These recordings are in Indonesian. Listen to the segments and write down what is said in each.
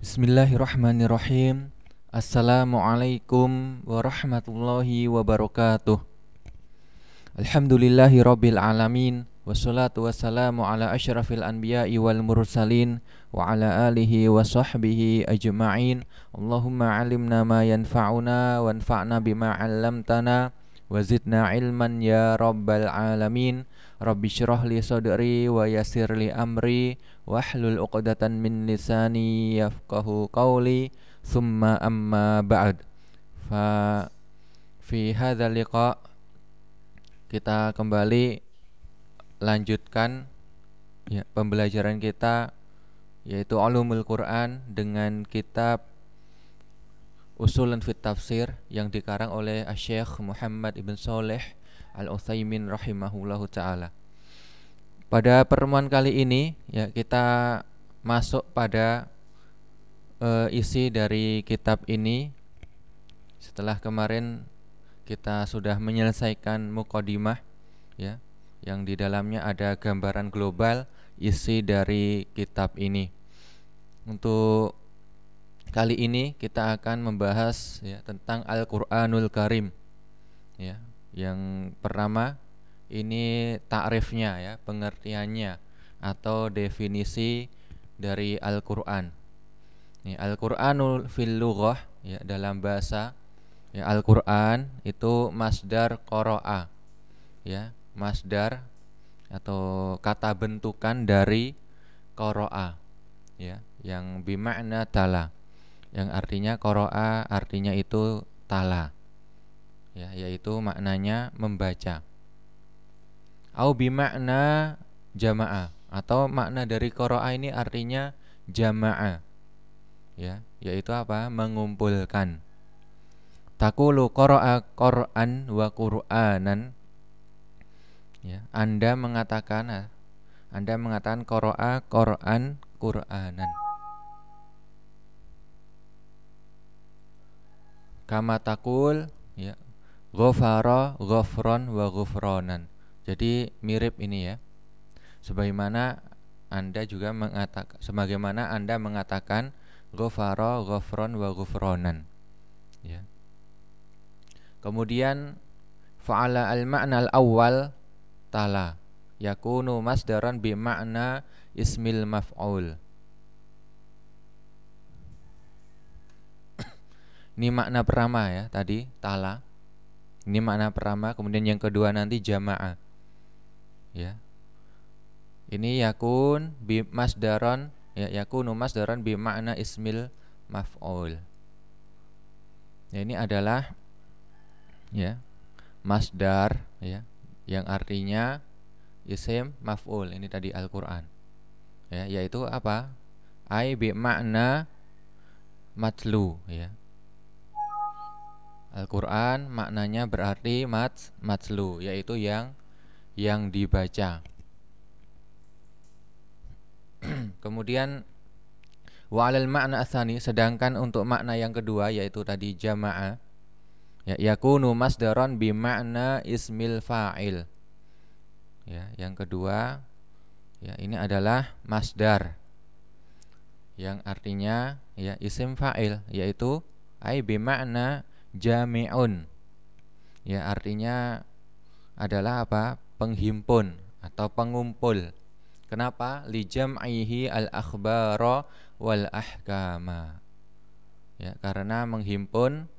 Bismillahirrahmanirrahim. Assalamualaikum warahmatullahi wabarakatuh. Alhamdulillahi rabbil alamin. Wassalatu wassalamu ala asyrafil anbiya'i wal mursalin wa ala alihi wa sahbihi ajma'in. Allahumma alimna ma yanfa'una wanfa'na bima 'allamtana wa zidna ilman ya rabbal alamin. Rabbi syrah li sadri wa yassir li amri wahlul 'uqdatan min lisani yafqahu qawli. Thumma amma ba'd. Fa fi hadzal liqa kita kembali lanjutkan pembelajaran kita, yaitu Ulumul Quran dengan kitab Ushulun fit Tafsir yang dikarang oleh Syekh Muhammad Ibn Shalih Al-Utsaimin rahimahullahu taala. Pada pertemuan kali ini kita masuk pada isi dari kitab ini. Setelah kemarin kita sudah menyelesaikan muqaddimah yang di dalamnya ada gambaran global isi dari kitab ini. Untuk kali ini kita akan membahas tentang Al-Qur'anul Karim. Yang pertama ini ta'rifnya, pengertiannya atau definisi dari Al-Qur'an. Al-Qur'anul fil lughah, dalam bahasa, Al-Qur'an itu masdar qara'a, masdar atau kata bentukan dari qara'a, yang bimakna tala, yang artinya qara'a artinya itu tala, yaitu maknanya membaca. Au bimakna jama'a, atau makna dari qara'a ini artinya jama'a, yaitu apa? Mengumpulkan. Taqulu qara'a Qur'an wa Qur'anan, Anda mengatakan qara'a Qur'an Qur'anan. Kama taqul, ghafara ghafron wa ghufranan. Jadi mirip ini, sebagaimana Anda mengatakan ghafara ghafron wa ghufranan. Kemudian fa'ala al-ma'na al-awwal tala yakunu masdaran bi makna ismil maf'ul. Ini makna pertama tadi tala. Ini makna pertama, kemudian yang kedua nanti jama'a. Ini yakun bi masdaron, yakunu masdaran bi makna ismil maf'ul. Ini adalah masdar yang artinya isim maf'ul. Ini tadi Al-Qur'an, yaitu apa? Ai bi makna matlu, Al-Qur'an maknanya berarti matlu, yaitu yang dibaca. Kemudian wa 'alal ma'na tsani, sedangkan untuk makna yang kedua yaitu tadi jama'a, yakunu masdaron bi makna ismil fa'il. Yang kedua ini adalah masdar yang artinya isim fa'il, yaitu ai bi makna jami'un, artinya adalah apa? Penghimpun atau pengumpul. Kenapa? Li jam'ihi al-akhbara wal ahkama, karena menghimpun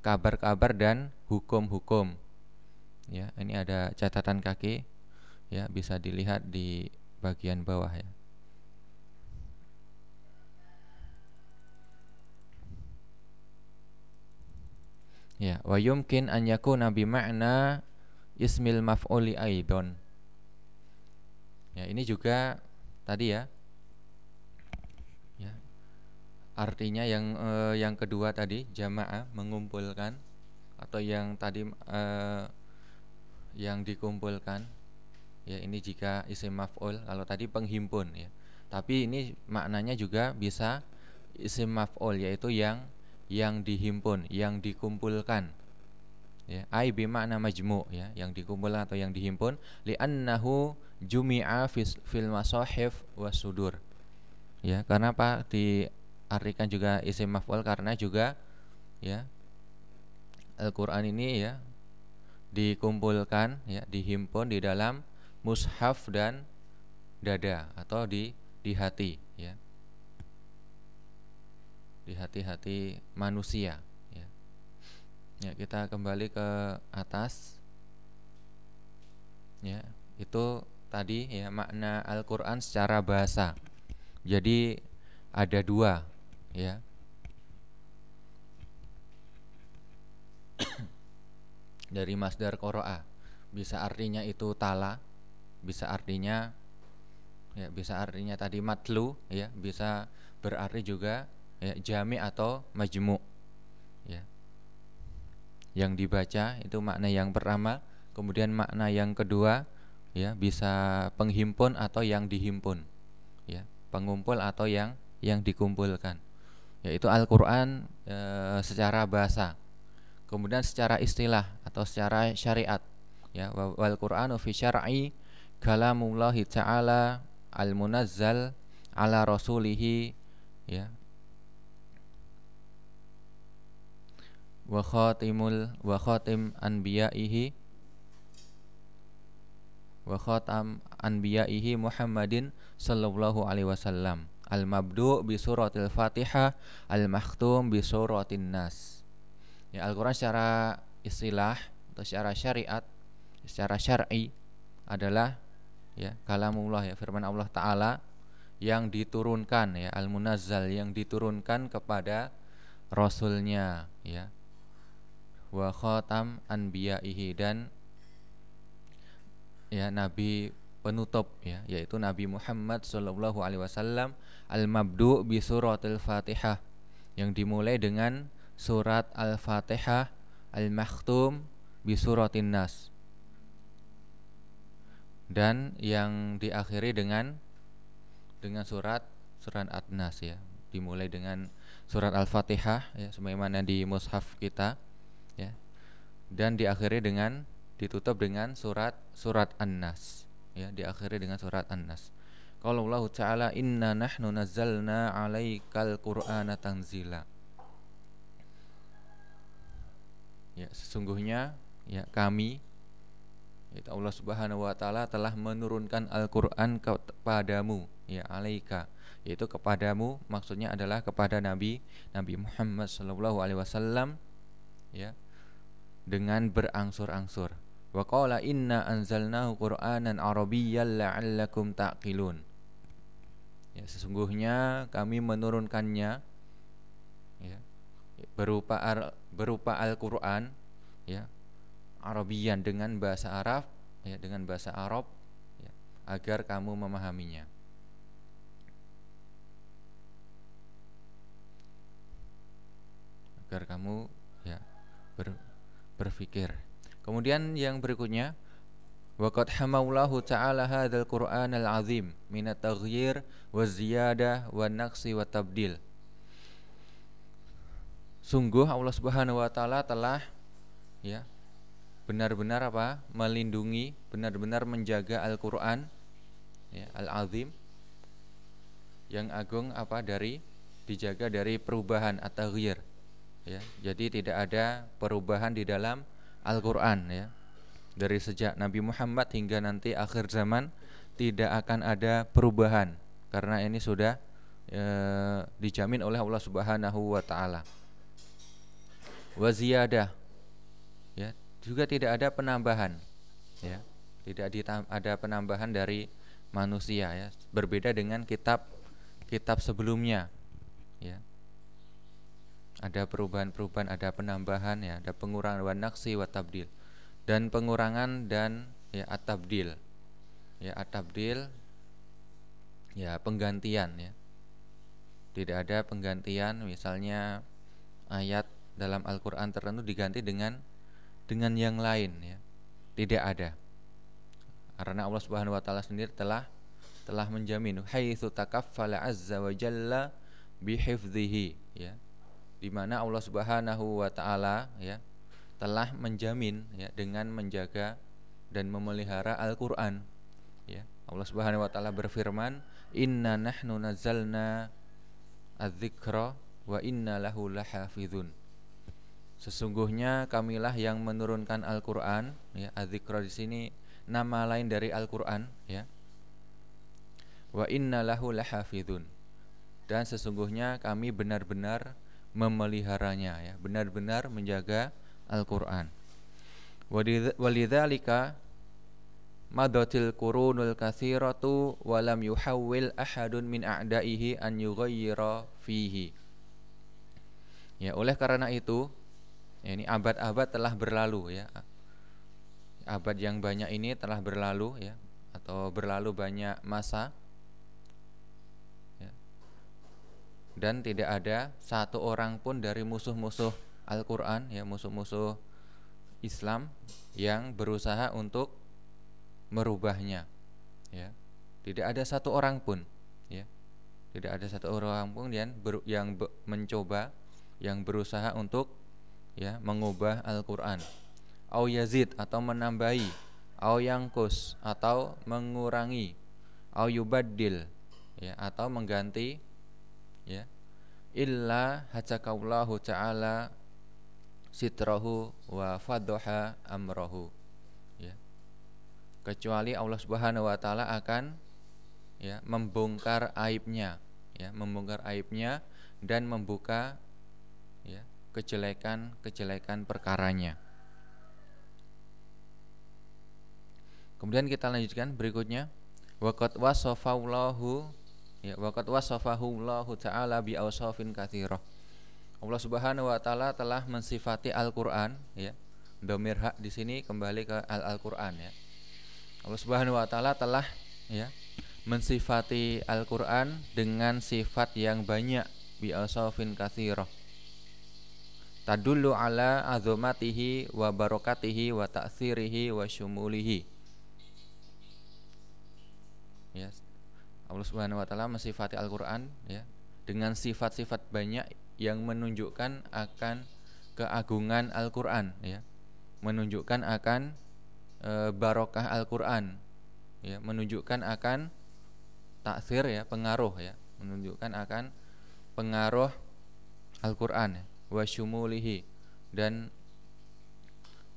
kabar-kabar dan hukum-hukum. Ini ada catatan kaki, bisa dilihat di bagian bawah, wa yumkin an yakuna bi makna ismil maf'uli aidon. Ini juga tadi artinya yang kedua tadi jamaah, mengumpulkan, atau yang tadi yang dikumpulkan, ini jika isim maf'ul. Kalau tadi penghimpun, tapi ini maknanya juga bisa isim maf'ul, yaitu yang dihimpun, yang dikumpulkan, ai bi makna majmu', yang dikumpulkan atau yang dihimpun, li'annahu jumi'a fil masahif was sudur. Karena apa? Di artikan juga isim maf'ul karena juga ya Al-Qur'an ini ya dikumpulkan ya, dihimpun di dalam mushaf dan dada atau di hati ya. Di hati-hati manusia ya. Ya, kita kembali ke atas. Ya, itu tadi ya makna Al-Qur'an secara bahasa. Jadi ada dua ya. Dari masdar qara'a. Bisa artinya itu tala, bisa artinya ya, bisa artinya tadi matlu ya, bisa berarti juga ya jami atau majmu ya. Yang dibaca itu makna yang pertama, kemudian makna yang kedua ya bisa penghimpun atau yang dihimpun ya, pengumpul atau yang dikumpulkan, yaitu Al-Qur'an secara bahasa. Kemudian secara istilah atau secara syariat ya, wal Qur'anu fi syar'i kalamullahi ta'ala al-munazzal ala rasulihi ya, wa khatim anbiya'ihi wa khatam anbiya'ihi Muhammadin sallallahu alaihi wasallam, al-mabdu' bi suratil Fatihah, al-makhtum bi suratin Nas. Ya, Al-Qur'an secara istilah atau secara syariat, secara syar'i adalah ya kalamullah ya, firman Allah taala yang diturunkan ya, al-munazzal yang diturunkan kepada rasulnya ya, wa khatam anbiya'ihi dan ya nabi penutup ya, yaitu Nabi Muhammad sallallahu alaihi wasallam, al-mabdu' bi suratil Fatihah yang dimulai dengan surat Al-Fatihah, al-makhtum bi suratin Nas, dan yang diakhiri dengan surat An-Nas ya, dimulai dengan surat Al-Fatihah ya sebagaimana di mushaf kita ya, dan diakhiri dengan ditutup dengan surat An-Nas ya, diakhiri dengan surat An-Nas. Qala Allah Ta'ala inna nahnu nazzalna 'alaikal Qur'ana tanzila. Ya, sesungguhnya ya kami yaitu Allah Subhanahu wa taala telah menurunkan Al-Qur'an kepadamu ya, alaika, yaitu kepadamu maksudnya adalah kepada Nabi Muhammad sallallahu alaihi wasallam ya, dengan berangsur-angsur. Wa qala inna anzalnahu Qur'anan Arabiyyan la'allakum ta'qilun. Ya, sesungguhnya kami menurunkannya ya berupa Al-Qur'an ya, Arabiyan dengan bahasa Arab ya, dengan bahasa Arab ya, agar kamu memahaminya. Agar kamu ya berpikir. Kemudian yang berikutnya, waqad hamaulahu ta'ala hadzal Qur'anal azim minat taghyir wa ziyadah wa naqsi wa tabdil. Sungguh Allah Subhanahu wa taala telah ya benar-benar melindungi, benar-benar menjaga Al-Qur'an ya, Al-Azim yang agung dijaga dari perubahan at-taghyir ya. Jadi tidak ada perubahan di dalam Al-Qur'an ya. Dari sejak Nabi Muhammad hingga nanti akhir zaman tidak akan ada perubahan karena ini sudah dijamin oleh Allah Subhanahu wa taala. Wa ziyadah ya, juga tidak ada penambahan ya, tidak ada penambahan dari manusia ya, berbeda dengan kitab sebelumnya ya, ada perubahan, ada penambahan ya, ada pengurangan, wa naqsi wa tabdil, dan pengurangan dan ya at-tabdil ya, at-tabdil ya penggantian ya, tidak ada penggantian, misalnya ayat dalam Al-Qur'an tertentu diganti dengan yang lain ya, tidak ada, karena Allah Subhanahu wa taala sendiri telah menjamin haitsu takaffala azza wa jalla bihifdhihi ya, di mana Allah Subhanahu wa taala ya telah menjamin ya dengan menjaga dan memelihara Al-Qur'an ya. Allah Subhanahu wa taala berfirman, inna nahnu nazzalna adzikra wa inna lahu lahafizun. Sesungguhnya kamilah yang menurunkan Al-Qur'an, ya, adzikra di sini nama lain dari Al-Qur'an, ya. Wa inna lahu lahafizun. Dan sesungguhnya kami benar-benar memeliharanya, ya, benar-benar menjaga Al-Qur'an. Walidzalika madatil qurunul katsiratu wa lam yuhawwil ahadun min a'daihi an yughayyira fihi. Ya, oleh karena itu, ya, ini abad-abad telah berlalu, ya. Abad yang banyak ini telah berlalu, ya, atau berlalu banyak masa, ya. Dan tidak ada satu orang pun dari musuh-musuh Al-Qur'an, ya, musuh-musuh Islam yang berusaha untuk merubahnya, ya. Tidak ada satu orang pun, ya. Tidak ada satu orang pun yang mencoba, yang berusaha untuk, ya, mengubah Al-Qur'an. Au yazid, atau menambahi, au yangkus, atau mengurangi, au yubaddil, ya, atau mengganti, ya, illa hajakallahu ta'ala sitrahu wa fadhaha amrahu, ya. Kecuali Allah Subhanahu wa taala akan, ya, membongkar aibnya, ya, membongkar aibnya dan membuka, ya, kejelekan perkaranya. Kemudian kita lanjutkan berikutnya, waqad wasafahu, ya, waqad wasafahu Allah taala bi awsafin katsirah. Allah Subhanahu wa taala telah mensifati Al-Qur'an, ya. Dhamir hak di sini kembali ke Al-Qur'an, ya. Allah Subhanahu wa taala telah, ya, mensifati Al-Qur'an dengan sifat yang banyak, bi awsafin katsirah. Tadullu ala azamatihi wa barakatihi wa ta'sirihi wa syumulihi. Ya. Allah Subhanahu wa taala mensifati Al-Qur'an, ya, dengan sifat-sifat banyak yang menunjukkan akan keagungan Al-Qur'an, ya. Menunjukkan akan barokah Al-Qur'an, ya, menunjukkan akan taksir, ya, pengaruh, ya, menunjukkan akan pengaruh Al-Qur'an, ya, wa syumulihi, dan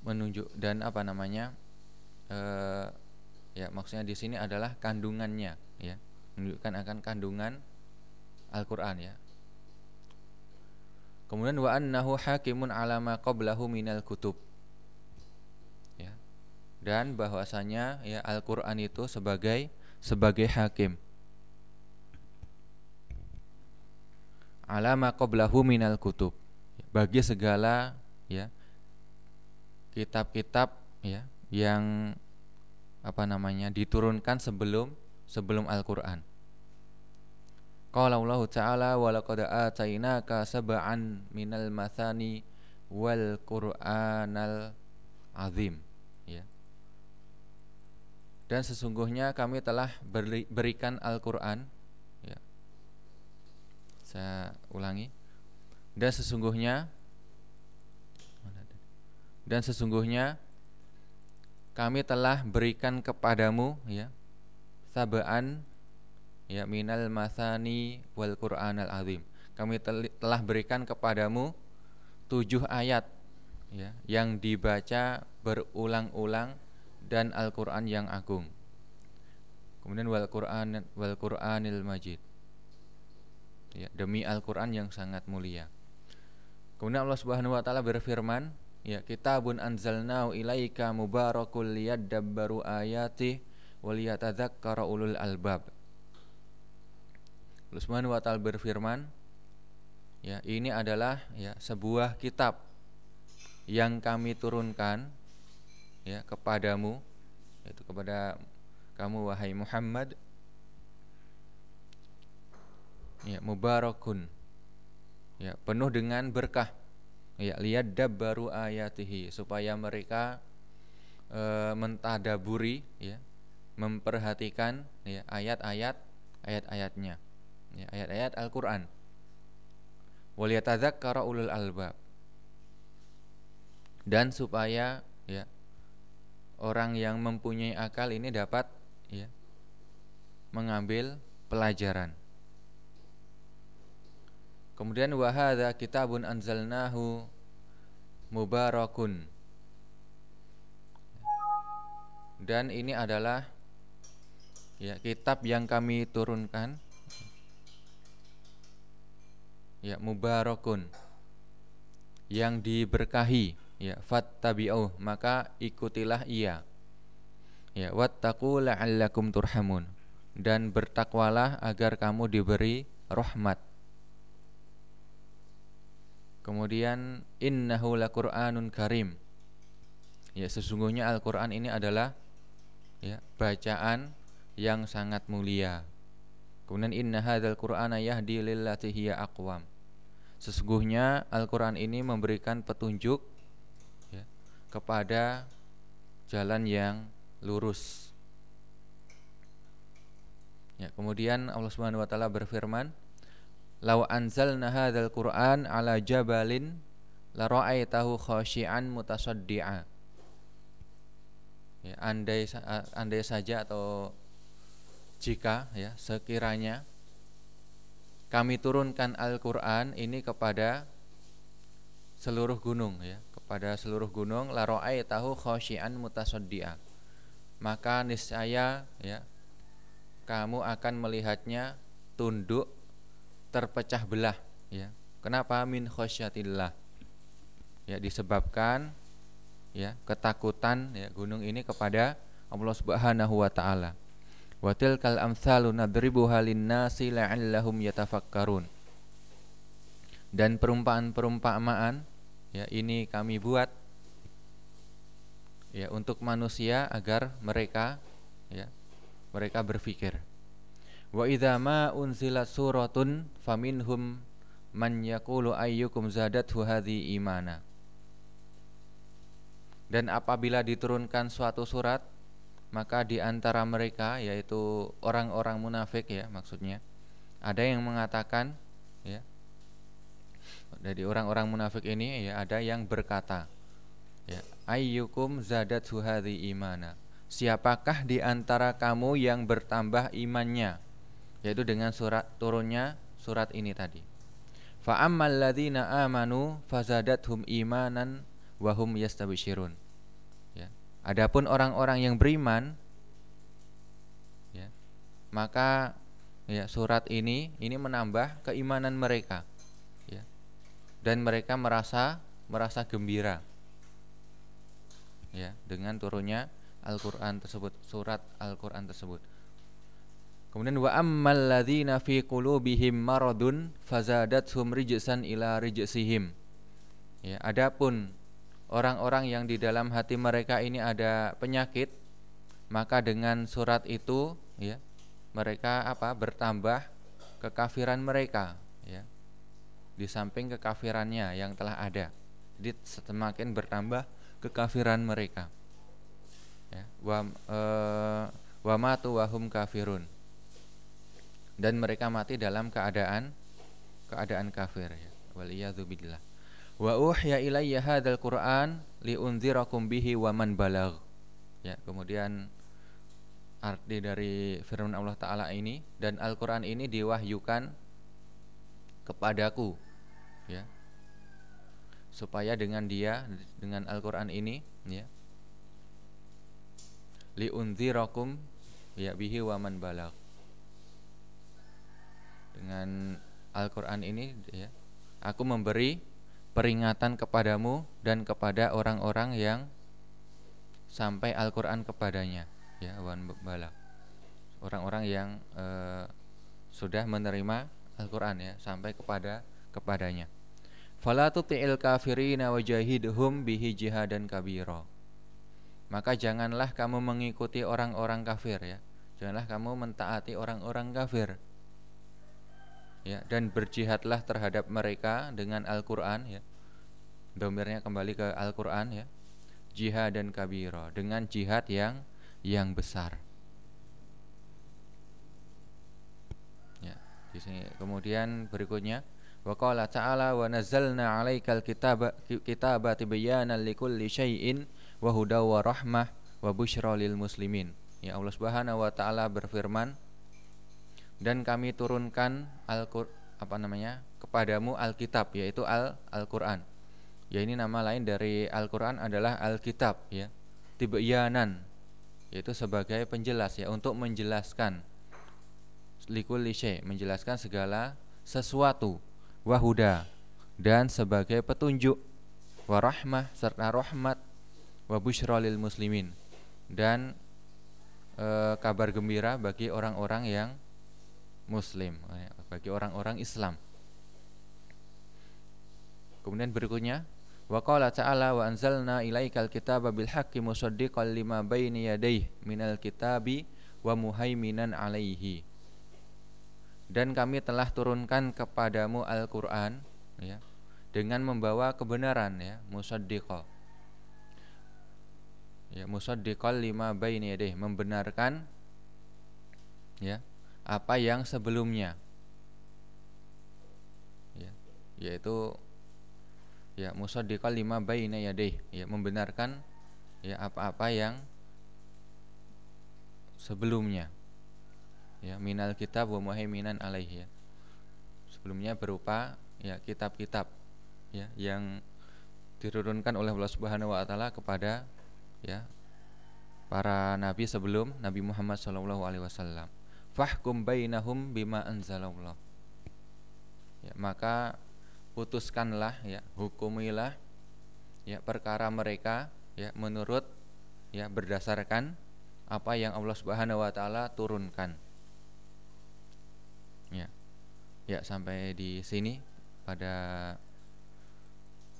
menunjuk, dan apa namanya, ya, maksudnya di sini adalah kandungannya, ya, menunjukkan akan kandungan Al-Qur'an, ya. Kemudian wa annahu hakimun ala ma qablahu minal kutub, ya. Dan bahwasanya, ya, Al-Qur'an itu sebagai hakim ala ma qablahu minal kutub, bagi segala, ya, kitab-kitab, ya, yang apa namanya diturunkan sebelum Al-Qur'an. Qala Allah Ta'ala wa laqad atainaka sab'an minal mathani wal Qur'anal azim, ya. Dan sesungguhnya kami telah berikan Al-Qur'an, ya. Saya ulangi. Dan sesungguhnya kami telah berikan kepadamu, ya, sab'an, ya, minal mathani wal Qur'anal azim. Kami telah berikan kepadamu 7 ayat, ya, yang dibaca berulang-ulang, dan Al-Qur'an yang agung. Kemudian wal Qur'anil majid, ya, demi Al-Qur'an yang sangat mulia. Kemudian Allah Subhanahu wa taala berfirman, ya, kitabun anzalnahu ilaika mubarakul liyadabbaru ayati wal yatadzakkara ulul albab. Allah Subhanahu wa taala berfirman, ya, ini adalah, ya, sebuah kitab yang kami turunkan, ya, kepadamu, yaitu kepada kamu wahai Muhammad, ya, mubarakun, ya, penuh dengan berkah, ya, liyadabbaru ayatihi, supaya mereka mentadaburi, ya, memperhatikan, ya, ayat-ayatnya, ya, ayat-ayat Al-Qur'an. Wal yatadzakkara ulul albab, dan supaya, ya, orang yang mempunyai akal ini dapat, ya, mengambil pelajaran. Kemudian wa hadza kitabun anzalnahu mubarakun. Dan ini adalah ya kitab yang kami turunkan ya mubarakun, yang diberkahi, ya fattabi'uh, maka ikutilah ia, ya wattaqu la'allakum turhamun, dan bertakwalah agar kamu diberi rahmat. Kemudian innahu laqur'anun karim, ya sesungguhnya Al-Qur'an ini adalah ya bacaan yang sangat mulia. Kemudian inna hadzal qur'ana yahdi lillati hiya aqwam, sesungguhnya Al-Qur'an ini memberikan petunjuk ya, kepada jalan yang lurus. Ya, kemudian Allah Subhanahu wa taala berfirman, "Law anzalna hadzal qur'an 'ala jabalin la ra'aitahu khashi'an mutasaddi'a." Ya, andai saja atau jika ya sekiranya kami turunkan Al-Qur'an ini kepada seluruh gunung ya, kepada seluruh gunung, la ra'aitahu khashi'an mutasaddi'a, maka niscaya ya kamu akan melihatnya tunduk terpecah belah ya. Kenapa? Min khasyatillah, ya disebabkan ya ketakutan ya gunung ini kepada Allah Subhanahu wa taala. Wa tilkal amsalu nadribuha lin-nasi la'allahum yatafakkarun. Dan perumpamaan-perumpamaan ya ini kami buat ya untuk manusia agar mereka berpikir. Wa idza ma unzilat suratun faminhum man yaqulu ayyukum zadathu hadhi imana. Dan apabila diturunkan suatu surat, maka di antara mereka, yaitu orang-orang munafik ya maksudnya, ada yang mengatakan ya, dari orang-orang munafik ini ya ada yang berkata ya, ayyukum zadathu hadhi imana, siapakah di antara kamu yang bertambah imannya, yaitu dengan turunnya surat ini tadi. Fa ammal ladzina amanu fazadathum imanan wa hum yastabsyirun. Ya. Adapun orang-orang yang beriman ya, maka ya surat ini menambah keimanan mereka ya. Dan mereka merasa gembira ya dengan turunnya Al-Qur'an tersebut, surat Al-Qur'an tersebut. Kemudian wa ammal ladzina fi qulubihim maradun fazadathum rijsan ila rijsihim. Ya, adapun orang-orang yang di dalam hati mereka ini ada penyakit, maka dengan surat itu ya mereka bertambah kekafiran mereka ya. Di samping kekafirannya yang telah ada. Jadi semakin bertambah kekafiran mereka. Ya, wa matu wa hum kafirun. Dan mereka mati dalam keadaan kafir ya. Waliyadzubillah. Wa uhya ilayya hadzal Qur'an liunzirakum bihi wa man balagh. Ya, kemudian arti dari firman Allah taala ini, dan Al-Qur'an ini diwahyukan kepadaku ya. Supaya dengan Al-Qur'an ini ya, liunzirakum ya bihi wa man balagh. Dengan Al-Qur'an ini ya, aku memberi peringatan kepadamu dan kepada orang-orang yang sampai Al-Qur'an kepadanya ya, wan balagh. Orang-orang yang sudah menerima Al-Qur'an ya, sampai kepadanya. Fala tuti'il kafirina wajahidhum bihi jihadan kabira. Maka janganlah kamu mengikuti orang-orang kafir ya. Janganlah kamu mentaati orang-orang kafir. Ya, dan berjihadlah terhadap mereka dengan Al-Qur'an ya. Domirnya kembali ke Al-Qur'an ya. Jihad dan kabira, dengan jihad yang besar. Ya, di sini kemudian berikutnya wa qala ta'ala wa nazzalna 'alaikal kitaba tibyanan likulli syai'in wa hudaw wa rahmah wa busyra lil muslimin. Ya, Allah Subhanahu wa taala berfirman, dan kami turunkan kepadamu Alkitab, yaitu Al-Qur'an. Ya, ini nama lain dari Al-Qur'an adalah Alkitab ya. Tibyanan, yaitu sebagai penjelas ya, untuk menjelaskan likulli syai', menjelaskan segala sesuatu, wahuda, dan sebagai petunjuk, warahmah, serta rahmat, wabusyra lil muslimin, dan kabar gembira bagi orang-orang yang muslim, bagi orang-orang Islam. Kemudian berikutnya, wa qala ta'ala wa anzalna ilaikal kitaba bil haqqi musaddiqan lima baini yadayhi minal kitabi wa muhaiminan alaihi. Dan kami telah turunkan kepadamu Al-Qur'an ya, dengan membawa kebenaran ya, musaddiqa. Ya, musaddiqan lima baini yadayhi, membenarkan ya apa yang sebelumnya. Ya, yaitu ya musaddiqan lima baina yadayhi, ya membenarkan ya apa-apa yang sebelumnya. Ya, minal kitab wa muhaiminan alaihi ya. Sebelumnya berupa ya kitab-kitab ya yang diturunkan oleh Allah Subhanahu wa taala kepada ya para nabi sebelum Nabi Muhammad sallallahu alaihi wasallam. Fahkum bainahum bima anzalallah. Ya, maka putuskanlah ya, hukumilah ya perkara mereka ya menurut ya berdasarkan apa yang Allah Subhanahu wa taala turunkan. Ya. Ya, sampai di sini pada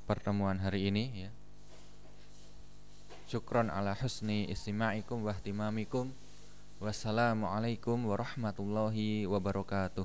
pertemuan hari ini ya. Syukron ala husni istima'ikum wa ihtimamikum. Wassalamualaikum warahmatullahi wabarakatuh.